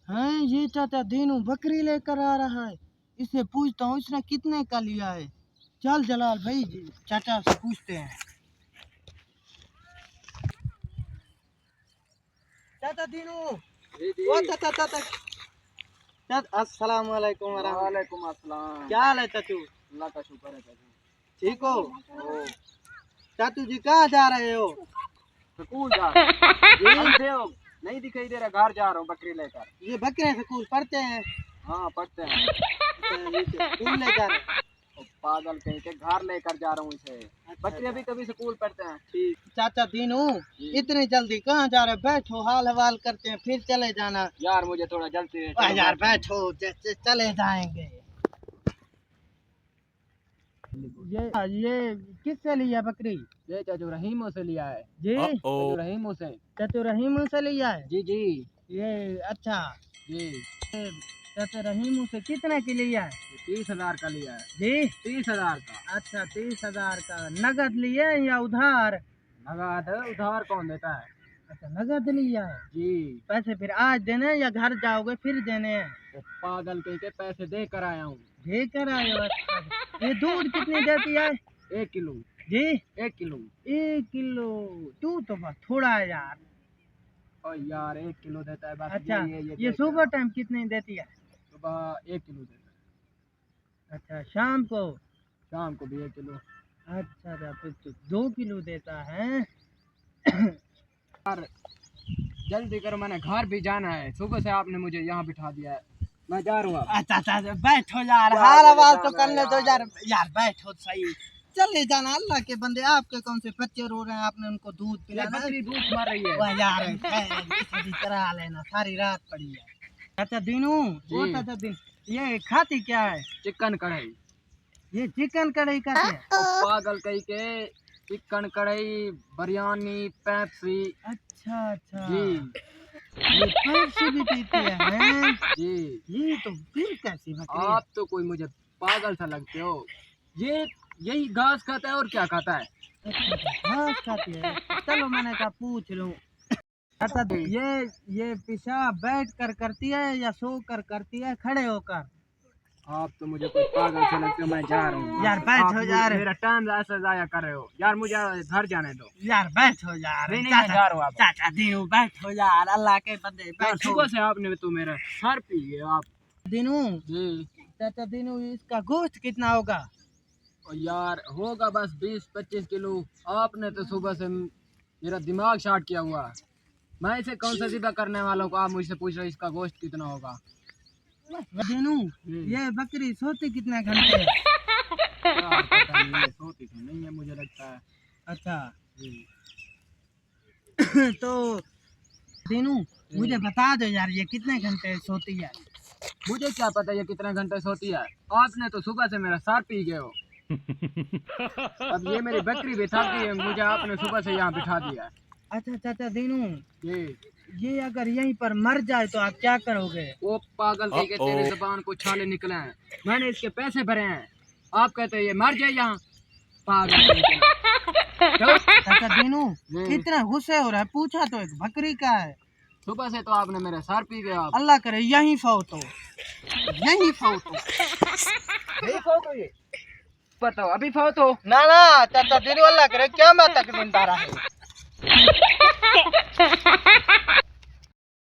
हैं ये चाचा दीनू बकरी लेकर आ रहा है। इससे पूछता हूँ इसने कितने का लिया है। चल जलाल भाई चाचा से पूछते हैं। चाचा दीनू ओ चाचा चाचा अस्सलाम वालेकुम। वालेकुम अस्सलाम। क्या हाल है चाचू? अल्लाह का शुक्र है चाचू। ठीक हो? चाचू जी कहाँ जा रहे हो? स्कूल जा रहा हूँ। नहीं दिखाई दे रहा, घर जा रहा हूँ बकरी लेकर। ये बकरे स्कूल पढ़ते हैं? हाँ पढ़ते हैं। स्कूल ले जा रहे हैं? पागल कहीं के, घर लेकर जा रहा हूँ इसे। बच्चे भी कभी स्कूल पढ़ते हैं। ठीक चाचा दीनू इतनी जल्दी कहाँ जा रहे? बैठो हाल हवाल करते हैं फिर चले जाना। यार मुझे थोड़ा जल्दी है। यार बैठो चले जाएंगे। ये किससे लिया बकरी? ये चाचू रहीमों से लिया है जी। चाचू रहीमों से। चाचू रहीमों से लिया है? जी जी। ये अच्छा जी चाचा रहीमों से कितने की लिया है? 30,000 का लिया है जी 30,000 का। अच्छा 30,000 का नगद लिए या उधार? नगद उधार कौन देता है? अच्छा नगद लिया है जी। पैसे फिर आज देने हैं या घर जाओगे फिर देने हैं? वो पागल कहीं के, पैसे दे कर आया हूँ। लेकर आए हो? अच्छा ये दूध कितनी देती है? 1 किलो। जी 1 किलो। 1 किलो दूध तो बस थोड़ा है यार। और यार 1 किलो देता है बस। अच्छा ये ये सुबह टाइम कितनी देती है? सुबह 1 किलो देता है। अच्छा शाम को? शाम को भी 1 किलो। अच्छा फिर तो 2 किलो देता है। यार जल्दी करो, मैंने घर भी जाना है। सुबह से आपने मुझे यहाँ बिठा दिया है, मैं जा रहा हूँ। अच्छा बैठो यार हाल हवाल तो करने दो यार। यार बैठो सही चले जाना। अल्लाह के बंदे आपके कौन से बच्चे रो रहे हैं? आपने उनको दूध पिलाना है। बकरी दूध मार रही है। वाह यार करा लेना सारी रात पड़ी है। चाचा दीनू वो चाचा दिन ये खाती क्या है? चिकन कढ़ाई। ये चिकन कढ़ाई खाते हैं? पागल कहीं के, चिकन कढ़ाई, बिरयानी, पेप्सी। अच्छा जी ये पेप्सी भी पीते हैं? जी। ये तो फिर कैसी बकरी? आप तो कोई मुझे पागल सा लगते हो। ये यही घास खाता है और क्या खाता है? अच्छा घास खाती है। चलो मैंने कहा पूछ लूं। अच्छा ये पेशाब बैठ कर करती है या सो कर करती है खड़े होकर? आप तो मुझे कोई पागल सा लगते हो, मैं जा रहा हूँ। यार बैठो यार। मेरा टाइम ऐसा जाया कर रहे हो यार, मुझे घर जाने दो। यार बैठो यार। नहीं मैं जा रहा हूँ। चाचा दीनू बैठो यार अल्लाह के बंदे बैठो। सुबह से आपने तो मेरा सर पी गए आप। दीनू जी चाचा दीनू इसका गोश्त कितना होगा? और यार होगा बस 20-25 किलो। आपने तो सुबह से मेरा दिमाग शार्ट किया हुआ। मैं इसे कौन सा सीधा करने वाला हूँ? आप मुझसे पूछ रहे हो इसका गोश्त कितना होगा। दीनू ये बकरी सोती कितने घंटे है? यार पता नहीं, सोती तो नहीं है मुझे लगता है। अच्छा जी। तो दीनू मुझे बता दो यार ये कितने घंटे सोती है? मुझे क्या पता ये कितने घंटे सोती है। आपने तो सुबह से मेरा सर पी गए हो। अब ये मेरी बकरी भी थक गई है, मुझे आपने सुबह से यहाँ बिठा दिया है। अच्छा चाचा दीनू जी। ये अगर यहीं पर मर जाए तो आप क्या करोगे? वो पागल कहीं के, तेरे ज़बान को छाले निकले हैं। मैंने इसके पैसे भरे हैं, आप कहते हैं ये मर जाए यहाँ। पागल कहीं के। चाचा दीनू कितना गुस्से हो रहा है? पूछा तो एक बकरी का है। सुबह से तो आपने मेरा सर पी गया। आप अल्लाह करे यही फौत हो। यही फौत हो। यही फौत हो। ये बताओ अभी फौत हो। ना चाचा दीनू अल्लाह करे क्या मैं तक जिंदा रहे।